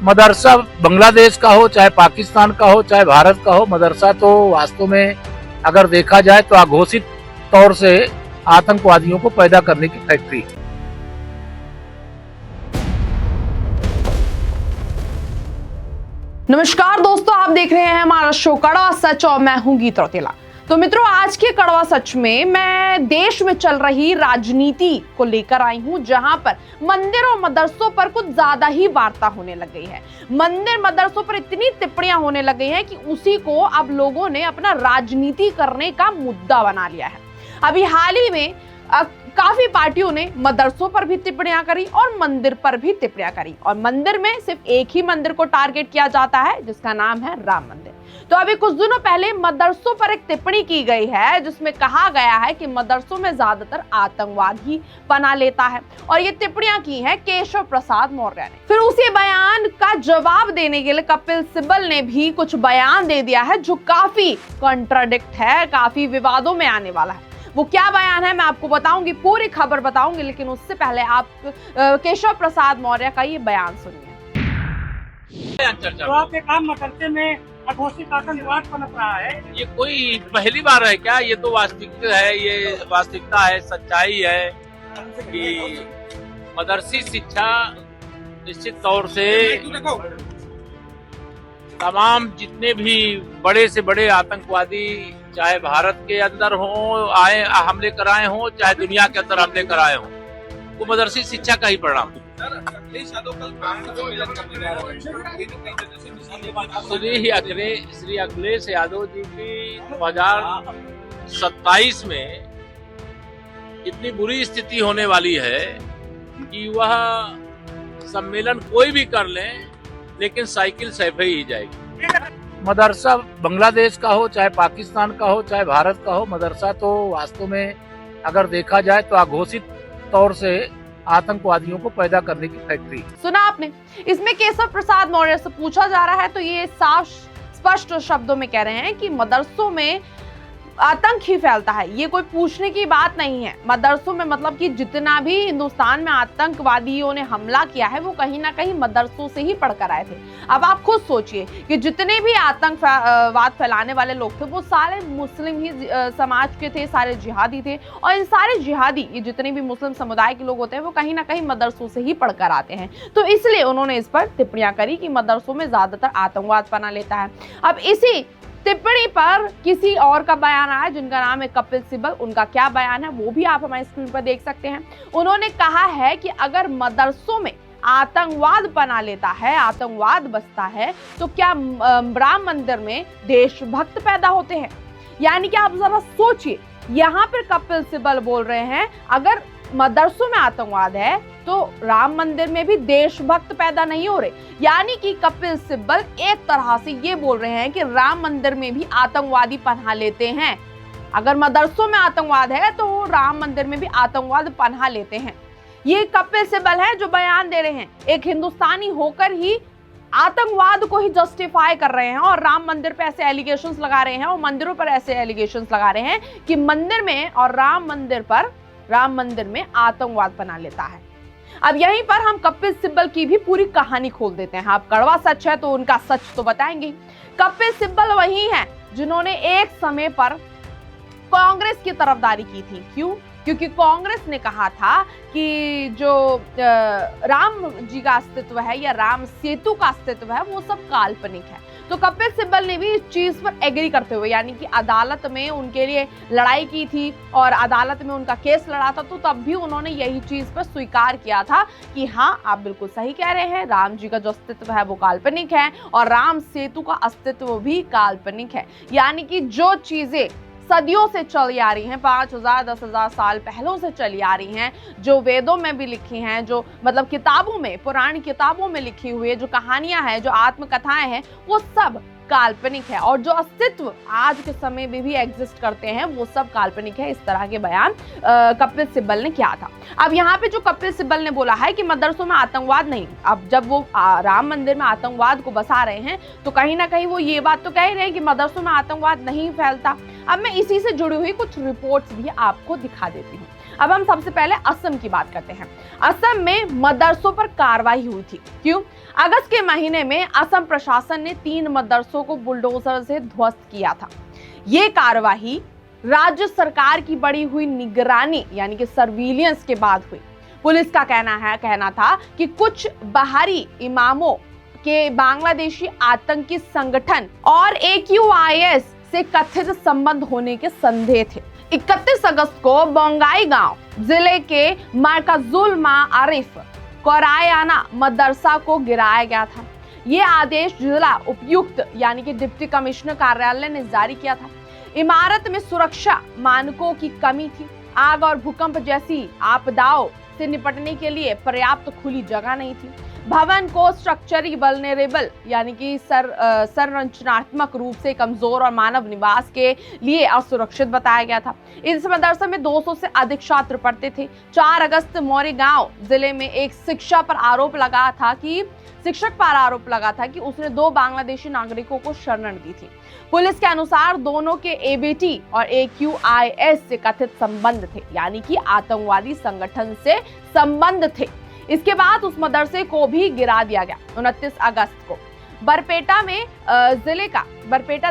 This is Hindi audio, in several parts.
मदरसा बांग्लादेश का हो, चाहे पाकिस्तान का हो, चाहे भारत का हो, मदरसा तो वास्तव में अगर देखा जाए तो अघोषित तौर से आतंकवादियों को पैदा करने की फैक्ट्री। नमस्कार दोस्तों, आप देख रहे हैं हमारा शो कड़वा सच और मैं हूं गीत रौतेला। तो मित्रों, आज के कड़वा सच में मैं देश में चल रही राजनीति को लेकर आई हूं, जहां पर मंदिर और मदरसों पर कुछ ज्यादा ही वार्ता होने लग गई है। मंदिर मदरसों पर इतनी टिप्पणियां होने लग गई हैं कि उसी को अब लोगों ने अपना राजनीति करने का मुद्दा बना लिया है। अभी हाल ही में काफी पार्टियों ने मदरसों पर भी टिप्पणियां करी और मंदिर पर भी टिप्पणियां करी, और मंदिर में सिर्फ एक ही मंदिर को टारगेट किया जाता है जिसका नाम है राम मंदिर। तो अभी कुछ दिनों पहले मदरसों पर एक टिप्पणी की गई है जिसमें कहा गया है कि मदरसों में ज्यादातर आतंकवाद ही पना लेता है, और ये टिप्पणियां की है केशव प्रसाद मौर्य ने। फिर उसी बयान का जवाब देने के लिए कपिल सिब्बल ने भी कुछ बयान दे दिया है जो काफी कॉन्ट्राडिक्ट है, काफी विवादों में आने वाला है। वो क्या बयान है मैं आपको बताऊंगी, पूरी खबर बताऊंगी, लेकिन उससे पहले आप केशव प्रसाद मौर्य का ये बयान सुनिए। तो आप एक आम मदरसे में अघोषित आतंकवाद पनप रहा है। ये कोई पहली बार है क्या? ये तो वास्तविकता है, ये वास्तविकता है, सच्चाई है कि मदरसी शिक्षा निश्चित तौर से तमाम जितने भी बड़े से बड़े आतंकवादी, चाहे भारत के अंदर हो आए हमले कराए हों, चाहे दुनिया के अंदर हमले कराए हों, वो मदरसी शिक्षा का ही परिणाम। श्री अखिलेश यादव जी की 2027 में इतनी बुरी स्थिति होने वाली है कि वह सम्मेलन कोई भी कर ले, लेकिन साइकिल सैफे ही जाएगी। मदरसा बांग्लादेश का हो, चाहे पाकिस्तान का हो, चाहे भारत का हो, मदरसा तो वास्तव में अगर देखा जाए तो अघोषित तौर से आतंकवादियों को पैदा करने की फैक्ट्री। सुना आपने? इसमें केशव प्रसाद मौर्य से पूछा जा रहा है तो ये साफ स्पष्ट शब्दों में कह रहे हैं कि मदरसों में आतंक ही फैलता है। ये कोई पूछने की बात नहीं है। मदरसों में मतलब कि जितना भी हिंदुस्तान में आतंकवादियों ने हमला किया है वो कहीं ना कहीं मदरसों से ही पढ़कर आए थे। अब आप खुद सोचिए कि जितने भी आतंकवाद फैलाने वाले लोग थे वो सारे मुस्लिम ही समाज के थे, सारे जिहादी थे, और इन सारे जिहादी, ये जितने भी मुस्लिम समुदाय के लोग होते हैं वो कहीं ना कहीं मदरसों से ही पढ़कर आते हैं। तो इसलिए उन्होंने इस पर टिप्पणियां करी कि मदरसों में ज्यादातर आतंकवाद पना लेता है। अब इसी टिप्पणी पर किसी और का बयान आया जिनका नाम है कपिल सिब्बल। उनका क्या बयान है वो भी आप हमारी स्क्रीन पर देख सकते हैं। उन्होंने कहा है कि अगर मदरसों में आतंकवाद पना लेता है, आतंकवाद बसता है, तो क्या राम मंदिर में देशभक्त पैदा होते हैं? यानी कि आप जरा सोचिए, यहाँ पर कपिल सिब्बल बोल रहे हैं अगर मदरसों में आतंकवाद है तो राम मंदिर में भी देशभक्त पैदा नहीं हो रहे। यानी कि कपिल सिब्बल एक तरह से ये बोल रहे हैं कि राम मंदिर में भी आतंकवादी पनाह लेते हैं। अगर मदरसों में आतंकवाद है तो राम मंदिर में भी आतंकवाद पनाह लेते हैं। ये कपिल सिब्बल है जो बयान दे रहे हैं, एक हिंदुस्तानी होकर ही आतंकवाद को ही जस्टिफाई कर रहे हैं और राम मंदिर पे ऐसे एलिगेशंस लगा रहे हैं और मंदिरों पर ऐसे एलिगेशंस लगा रहे हैं कि मंदिर में और राम मंदिर में आतंकवाद पना लेता है। अब यहीं पर हम कपिल सिब्बल की भी पूरी कहानी खोल देते हैं। अब कड़वा सच है तो उनका सच तो बताएंगे। कपिल सिब्बल वही हैं जिन्होंने एक समय पर कांग्रेस की तरफदारी की थी। क्यों? क्योंकि कांग्रेस ने कहा था कि जो राम जी का अस्तित्व है या राम सेतु का अस्तित्व है वो सब काल्पनिक है। तो कपिल सिब्बल ने भी इस चीज पर एग्री करते हुए, यानी कि अदालत में उनके लिए लड़ाई की थी और अदालत में उनका केस लड़ा था, तो तब भी उन्होंने यही चीज पर स्वीकार किया था कि हाँ आप बिल्कुल सही कह रहे हैं, राम जी का जो अस्तित्व है वो काल्पनिक है और राम सेतु का अस्तित्व भी काल्पनिक है। यानी कि जो चीजें सदियों से चली आ रही हैं, 5000 10,000 साल पहलों से चली आ रही हैं, जो वेदों में भी लिखी हैं, जो मतलब किताबों में, पुरानी किताबों में लिखी हुई है, जो कहानियां हैं, जो आत्मकथाएं हैं, वो सब काल्पनिक है और जो अस्तित्व आज के समय में भी एग्जिस्ट करते हैं वो सब काल्पनिक है। इस तरह के बयान कपिल सिब्बल ने किया था। अब यहाँ पे जो कपिल सिब्बल ने बोला है कि मदरसों में आतंकवाद नहीं, अब जब वो राम मंदिर में आतंकवाद को बसा रहे हैं तो कहीं ना कहीं वो ये बात तो कह ही रहे हैं कि मदरसों में आतंकवाद नहीं फैलता। अब मैं इसी से जुड़ी हुई कुछ रिपोर्ट्स भी आपको दिखा देती हूँ। अब हम सबसे पहले असम की बात करते हैं। असम में मदरसों पर कार्रवाई हुई थी। क्यों? अगस्त के महीने में असम प्रशासन ने 3 मदरसों को बुलडोजर से ध्वस्त किया था। ये कार्रवाई राज्य सरकार की बढ़ी हुई निगरानी यानी कि सर्विलियंस के बाद हुई। पुलिस का कहना था कि कुछ बाहरी इमामों के बांग्लादेशी आतंकी संगठन और AQIS से कथित संबंध होने के संदेह थे। 31 अगस्त को बोंगाई गांव जिले के मरकजुल माआरिफ कोरायाना मदरसा को गिराया गया था। ये आदेश जिला उपायुक्त यानी कि डिप्टी कमिश्नर कार्यालय ने जारी किया था। इमारत में सुरक्षा मानकों की कमी थी। आग और भूकंप जैसी आपदाओं से निपटने के लिए पर्याप्त खुली जगह नहीं थी। भवन को स्ट्रक्चरली वल्नरेबल यानी कि संरचनात्मक रूप से कमजोर और मानव निवास के लिए असुरक्षित बताया गया था। इस मदरसे में 200 से अधिक छात्र पढ़ते थे। 4 अगस्त मोरीगांव जिले में एक शिक्षक पर आरोप लगा था कि उसने 2 बांग्लादेशी नागरिकों को शरण दी थी। पुलिस के अनुसार दोनों के ABT और AQIS से कथित संबंध थे यानी कि आतंकवादी संगठन से संबंध थे। इसके बाद उस मदरसे को भी गिरा दिया गया। 29 अगस्त को बरपेटा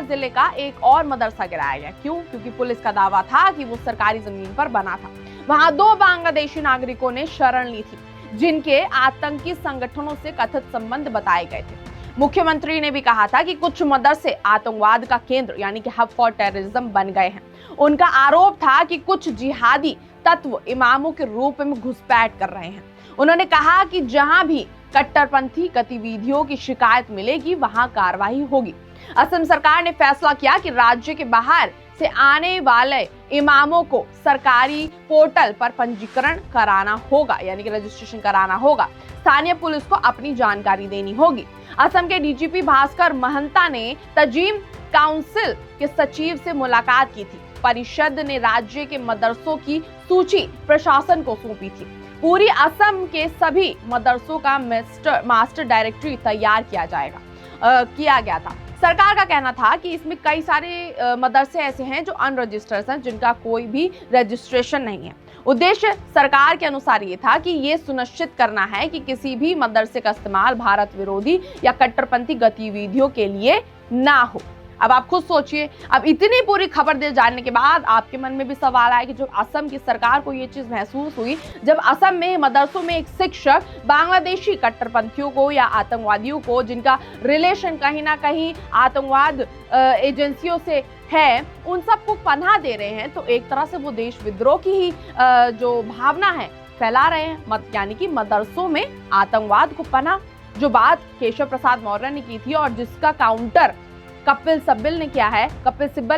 जिले का एक और मदरसा गिराया गया। क्यों? क्योंकि पुलिस का दावा था कि वो सरकारी जमीन पर बना था। वहां 2 बांग्लादेशी नागरिकों ने शरण ली थी जिनके आतंकी संगठनों से कथित संबंध बताए गए थे। मुख्यमंत्री ने भी कहा था कि कुछ मदरसे आतंकवाद का केंद्र यानी कि हब फॉर टेररिज्म बन गए हैं। उनका आरोप था कि कुछ जिहादी तत्व इमामों के रूप में घुसपैठ कर रहे हैं। उन्होंने कहा कि जहां भी कट्टरपंथी गतिविधियों की शिकायत मिलेगी वहां कार्रवाई होगी। असम सरकार ने फैसला किया कि राज्य के बाहर से आने वाले इमामों को सरकारी पोर्टल पर पंजीकरण कराना होगा यानी कि रजिस्ट्रेशन कराना होगा। स्थानीय पुलिस को अपनी जानकारी देनी होगी। असम के DGP भास्कर महंता ने तंजीम काउंसिल के सचिव से मुलाकात की थी। परिषद ने राज्य के मदरसों की सूची प्रशासन को सौंपी थी। पूरी असम के सभी मदरसों का मास्टर डायरेक्टरी तैयार किया गया था। सरकार का कहना था कि इसमें कई सारे मदरसे ऐसे हैं जो अनरजिस्टर्ड हैं जिनका कोई भी रजिस्ट्रेशन नहीं है। उद्देश्य सरकार के अनुसार ये था कि ये सुनिश्चित करना है कि किसी भी मदरसे का इस्तेमाल भारत विरोधी या कट्टरपंथी गतिविधियों के लिए ना हो। अब आप खुद सोचिए, अब इतनी पूरी खबर दे जाने के बाद आपके मन में भी सवाल आया कि जो असम की सरकार को ये चीज महसूस हुई जब असम में मदरसों में एक शिक्षक बांग्लादेशी कट्टरपंथियों को या आतंकवादियों को जिनका रिलेशन कहीं ना कहीं आतंकवाद एजेंसियों से है उन सबको पनाह दे रहे हैं, तो एक तरह से वो देश विद्रोह की ही जो भावना है फैला रहे हैं। यानी कि मदरसों में आतंकवाद को पनाह, जो बात केशव प्रसाद मौर्य ने की थी और जिसका काउंटर कपिल सिब्बल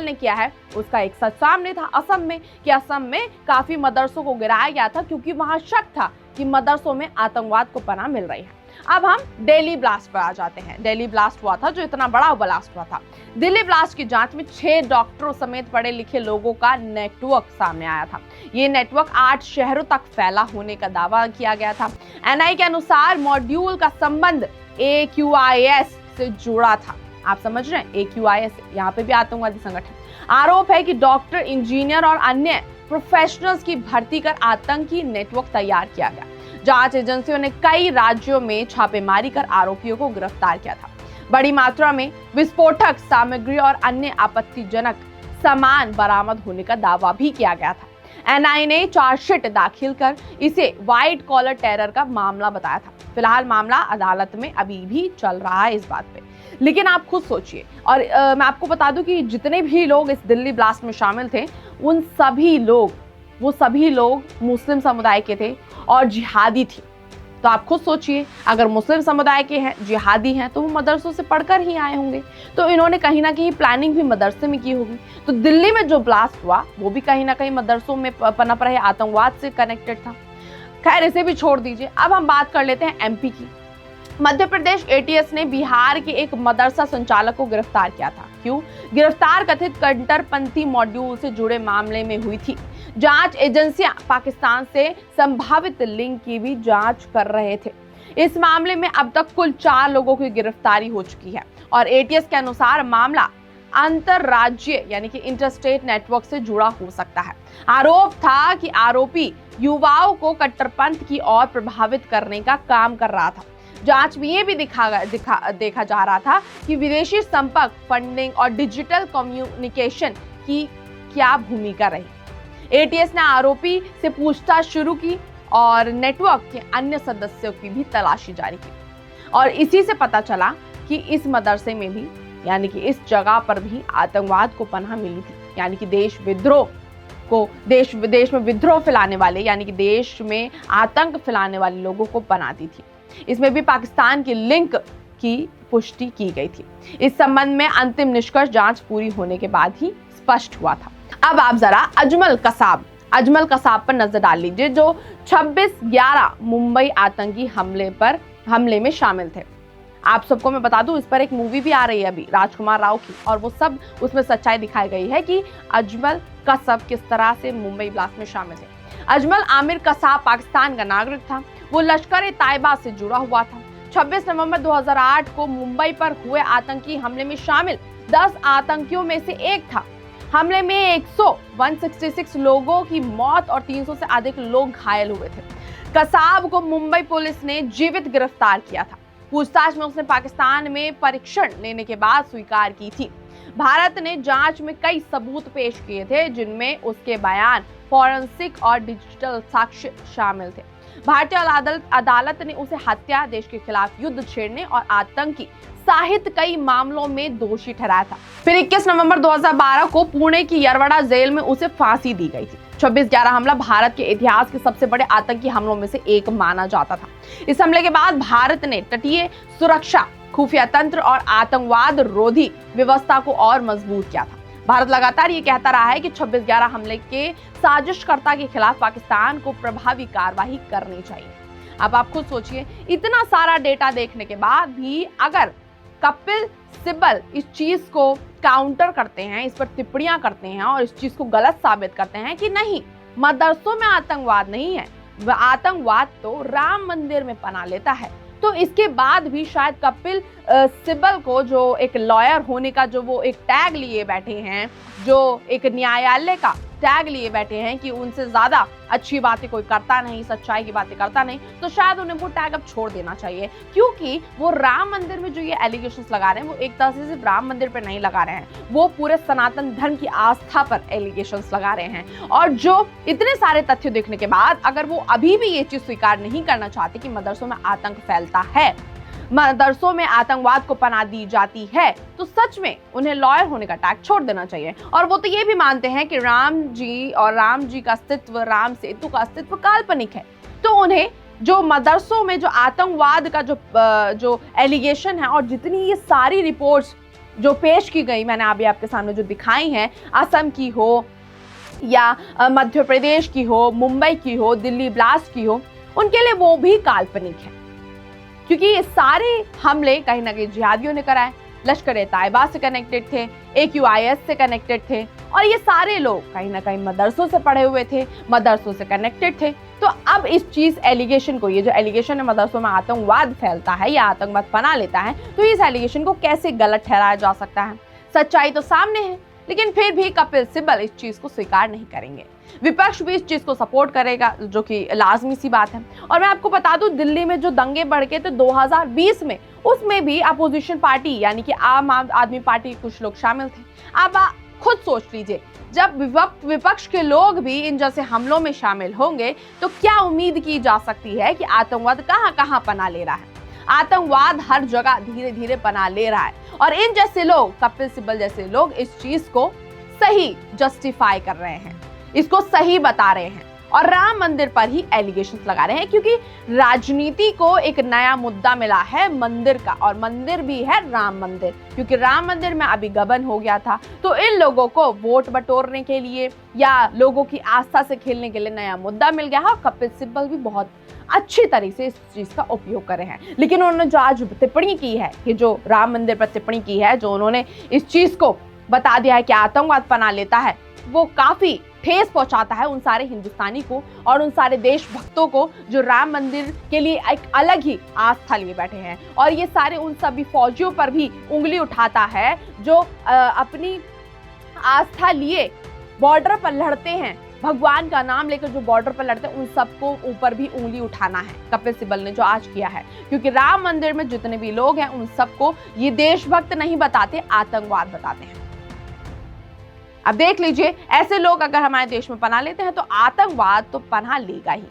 ने किया है उसका एक सच सामने था असम में कि असम में काफी मदरसों को गिराया गया था क्योंकि वहां शक था कि मदरसों में आतंकवाद को पनाह मिल रही है। अब हम दिल्ली ब्लास्ट पर आ जाते हैं। दिल्ली ब्लास्ट हुआ था जो इतना बड़ा ब्लास्ट हुआ था। दिल्ली ब्लास्ट की जांच में 6 डॉक्टरों समेत पढ़े लिखे लोगों का नेटवर्क सामने आया था। ये नेटवर्क 8 शहरों तक फैला होने का दावा किया गया था। NI के अनुसार मॉड्यूल का संबंध AQIS से जुड़ा था। आप समझ रहे हैं, AQIS यहाँ पे भी आतंकवादी संगठन। आरोप है कि डॉक्टर, इंजीनियर और अन्य प्रोफेशनल्स की भर्ती कर आतंकी नेटवर्क तैयार किया गया। जांच एजेंसियों ने कई राज्यों में छापेमारी कर आरोपियों को गिरफ्तार किया था। बड़ी मात्रा में विस्फोटक सामग्री और अन्य आपत्तिजनक सामान बरामद होने का दावा भी किया गया था। NI ने चार्जशीट दाखिल कर इसे व्हाइट कॉलर टेरर का मामला बताया था। फिलहाल मामला अदालत में अभी भी चल रहा है इस बात पे। लेकिन आप खुद सोचिए, और मैं आपको बता दूं कि जितने भी लोग इस दिल्ली ब्लास्ट में शामिल थे वो सभी लोग मुस्लिम समुदाय के थे और जिहादी थे। तो आप खुद सोचिए, अगर मुस्लिम समुदाय के हैं, जिहादी हैं, तो वो मदरसों से पढ़कर ही आए होंगे। तो इन्होंने कहीं ना कहीं प्लानिंग भी मदरसे में की होगी। तो दिल्ली में जो ब्लास्ट हुआ वो भी कहीं ना कहीं मदरसों में पनप रहे आतंकवाद से कनेक्टेड था। खैर, इसे भी छोड़ दीजिए। अब हम बात कर लेते हैं MP की। मध्य प्रदेश ATS ने बिहार के एक मदरसा संचालक को गिरफ्तार किया था। क्यों? गिरफ्तार कथित कट्टरपंथी मॉड्यूल से जुड़े मामले में हुई थी। जांच एजेंसियां पाकिस्तान से संभावित लिंक की भी जांच कर रहे थे। इस मामले में अब तक कुल 4 लोगों की गिरफ्तारी हो चुकी है और ATS के अनुसार मामला अंतरराज्यीय यानी कि इंटरस्टेट नेटवर्क से जुड़ा हो सकता है। आरोप था कि आरोपी युवाओं को कट्टरपंथ की ओर प्रभावित करने का काम कर रहा था। जांच में ये भी देखा जा रहा था कि विदेशी संपर्क, फंडिंग और डिजिटल कम्युनिकेशन की क्या भूमिका रही। एटीएस ने आरोपी से पूछताछ शुरू की और नेटवर्क के अन्य सदस्यों की भी तलाशी जारी की और इसी से पता चला कि इस मदरसे में भी यानी कि इस जगह पर भी आतंकवाद को पनाह मिली थी, यानी कि देश में विद्रोह फैलाने वाले यानी कि देश में आतंक फैलाने वाले लोगों को पनाह दी थी। इसमें भी पाकिस्तान की लिंक की पुष्टि की गई थी। इस संबंध में अंतिम निष्कर्ष जांच पूरी होने के बाद ही स्पष्ट हुआ था। अब आप जरा अजमल कसाब पर नजर डाल लीजिए, जो 26/11 मुंबई आतंकी हमले में शामिल थे। आप सबको मैं बता दूं, इस पर एक मूवी भी आ रही है अभी राजकुमार राव की, और वो सब उसमें सच्चाई दिखाई गई है कि अजमल कसाब किस तरह से मुंबई ब्लास्ट में शामिल थे। अजमल आमिर कसाब पाकिस्तान का नागरिक था। वो लश्कर-ए-तैयबा से जुड़ा हुआ था। 26 नवंबर 2008 को मुंबई पर हुए आतंकी हमले में शामिल 10 आतंकियों में से एक था। हमले में 166 लोगों की मौत और 300 से अधिक लोग घायल हुए थे। कसाब को मुंबई पुलिस ने जीवित गिरफ्तार किया था। पूछताछ में उसने पाकिस्तान में परीक्षण लेने के बाद स्वीकार की थी। भारत ने जांच में कई सबूत पेश किए थे, जिनमें उसके बयान, फॉरेंसिक और डिजिटल साक्ष्य शामिल थे। भारतीय अदालत ने उसे हत्या, देश के खिलाफ युद्ध छेड़ने और आतंकी साहित्य कई मामलों में दोषी ठहराया था। फिर 21 नवंबर 2012 को पुणे की यरवड़ा जेल में उसे फांसी दी गई थी। 26/11 हमला भारत के इतिहास के सबसे बड़े आतंकी हमलों में से एक माना जाता था। इस हमले के बाद भारत ने तटीय सुरक्षा, खुफिया तंत्र और आतंकवाद रोधी व्यवस्था को और मजबूत किया था। भारत लगातार ये कहता रहा है कि 26/11 हमले के साजिशकर्ता के खिलाफ पाकिस्तान को प्रभावी कार्रवाई करनी चाहिए। अब आप खुद सोचिए, इतना सारा डेटा देखने के बाद भी अगर कपिल सिब्बल इस चीज को काउंटर करते हैं, इस पर टिप्पणियां करते हैं और इस चीज को गलत साबित करते हैं कि नहीं, मदरसों में आतंकवाद नहीं है, वह आतंकवाद तो राम मंदिर में पनाह लेता है, तो इसके बाद भी शायद कपिल सिब्बल को, जो एक लॉयर होने का जो वो एक टैग लिए बैठे हैं, जो एक न्यायालय का टैग लिए बैठे हैं कि उनसे ज्यादा अच्छी बातें कोई करता नहीं, सच्चाई की बातें करता नहीं, तो शायद उन्हें वो टैग अब छोड़ देना चाहिए। क्योंकि वो राम मंदिर में जो ये एलिगेशंस लगा रहे हैं, वो एक तरह से सिर्फ राम मंदिर पर नहीं लगा रहे हैं, वो पूरे सनातन धर्म की आस्था पर एलिगेशंस लगा रहे हैं। और जो इतने सारे तथ्य देखने के बाद अगर वो अभी भी ये चीज स्वीकार नहीं करना चाहते कि मदरसों में आतंक फैलता है, मदरसों में आतंकवाद को पनाह दी जाती है, तो सच में उन्हें लॉयर होने का टैग छोड़ देना चाहिए। और वो तो ये भी मानते हैं कि राम जी का अस्तित्व, राम सेतु का अस्तित्व काल्पनिक है, तो उन्हें जो मदरसों में जो आतंकवाद का जो एलिगेशन है और जितनी ये सारी रिपोर्ट्स जो पेश की गई, मैंने अभी आपके सामने जो दिखाई हैं, असम की हो या मध्य प्रदेश की हो, मुंबई की हो, दिल्ली ब्लास्ट की हो, उनके लिए वो भी काल्पनिक है। क्योंकि ये सारे हमले कहीं ना कहीं जिहादियों ने कराए, लश्कर-ए-तैयबा से कनेक्टेड थे, AQIS से कनेक्टेड थे, और ये सारे लोग कहीं ना कहीं मदरसों से पढ़े हुए थे, मदरसों से कनेक्टेड थे। तो अब इस चीज एलिगेशन को, ये जो एलिगेशन है मदरसों में आतंकवाद फैलता है या आतंकवाद पनाह लेता है, तो इस एलिगेशन को कैसे गलत ठहराया जा सकता है? सच्चाई तो सामने है, लेकिन फिर भी कपिल सिब्बल इस चीज को स्वीकार नहीं करेंगे। विपक्ष भी इस चीज को सपोर्ट करेगा, जो कि लाजमी सी बात है। और मैं आपको बता दूं, दिल्ली में जो दंगे भड़के थे 2020 में, उसमें भी अपोजिशन पार्टी यानी कि आम आदमी पार्टी के कुछ लोग शामिल थे। अब आप खुद सोच लीजिए, जब विपक्ष के लोग भी इन जैसे हमलों में शामिल होंगे, तो क्या उम्मीद की जा सकती है कि आतंकवाद कहां कहां पनाह ले रहा है? आतंकवाद हर जगह धीरे धीरे पनाह ले रहा है, और इन जैसे लोग, कपिल सिब्बल जैसे लोग, इस चीज को सही जस्टिफाई कर रहे हैं, इसको सही बता रहे हैं और राम मंदिर पर ही एलिगेशंस लगा रहे हैं। क्योंकि राजनीति को एक नया मुद्दा मिला है मंदिर का, और मंदिर भी है राम मंदिर, क्योंकि राम मंदिर में अभी गबन हो गया था। तो इन लोगों को वोट बटोरने के लिए या लोगों की आस्था से खेलने के लिए नया मुद्दा मिल गया है, और कपिल सिब्बल भी बहुत अच्छी तरीके से इस चीज का उपयोग कर रहे हैं। लेकिन उन्होंने जो आज टिप्पणी की है, कि जो राम मंदिर पर टिप्पणी की है, जो उन्होंने इस चीज को बता दिया है कि आतंकवाद पनाह लेता है, वो काफी ठेस पहुंचाता है उन सारे हिंदुस्तानी को और उन सारे देशभक्तों को जो राम मंदिर के लिए एक अलग ही आस्था लिए बैठे हैं। और ये सारे उन सभी फौजियों पर भी उंगली उठाता है जो अपनी आस्था लिए बॉर्डर पर लड़ते हैं, भगवान का नाम लेकर जो बॉर्डर पर लड़ते हैं, उन सबको ऊपर भी उंगली उठाना है कपिल सिब्बल ने जो आज किया है। क्योंकि राम मंदिर में जितने भी लोग हैं उन सबको ये देशभक्त नहीं बताते, आतंकवाद बताते हैं। अब देख लीजिए, ऐसे लोग अगर हमारे देश में पनाह लेते हैं तो आतंकवाद तो पनाह लेगा ही।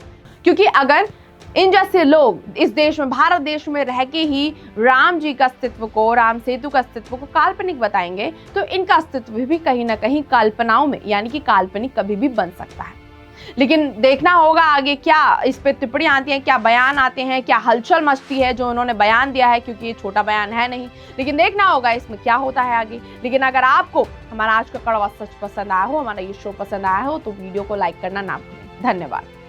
क्योंकि अगर इन जैसे लोग इस देश में, भारत देश में रह के ही राम जी का अस्तित्व को, राम सेतु का अस्तित्व को काल्पनिक बताएंगे तो इनका अस्तित्व भी कहीं ना कहीं कल्पनाओं में, यानी कि काल्पनिक कभी भी बन सकता है। लेकिन देखना होगा आगे क्या इस पे टिप्पणियां आती हैं, क्या बयान आते हैं, क्या हलचल मचती है जो उन्होंने बयान दिया है, क्योंकि ये छोटा बयान है नहीं। लेकिन देखना होगा इसमें क्या होता है आगे। लेकिन अगर आपको हमारा आज का कड़वा सच पसंद आया हो, हमारा ये शो पसंद आया हो, तो वीडियो को लाइक करना ना भूलें। धन्यवाद।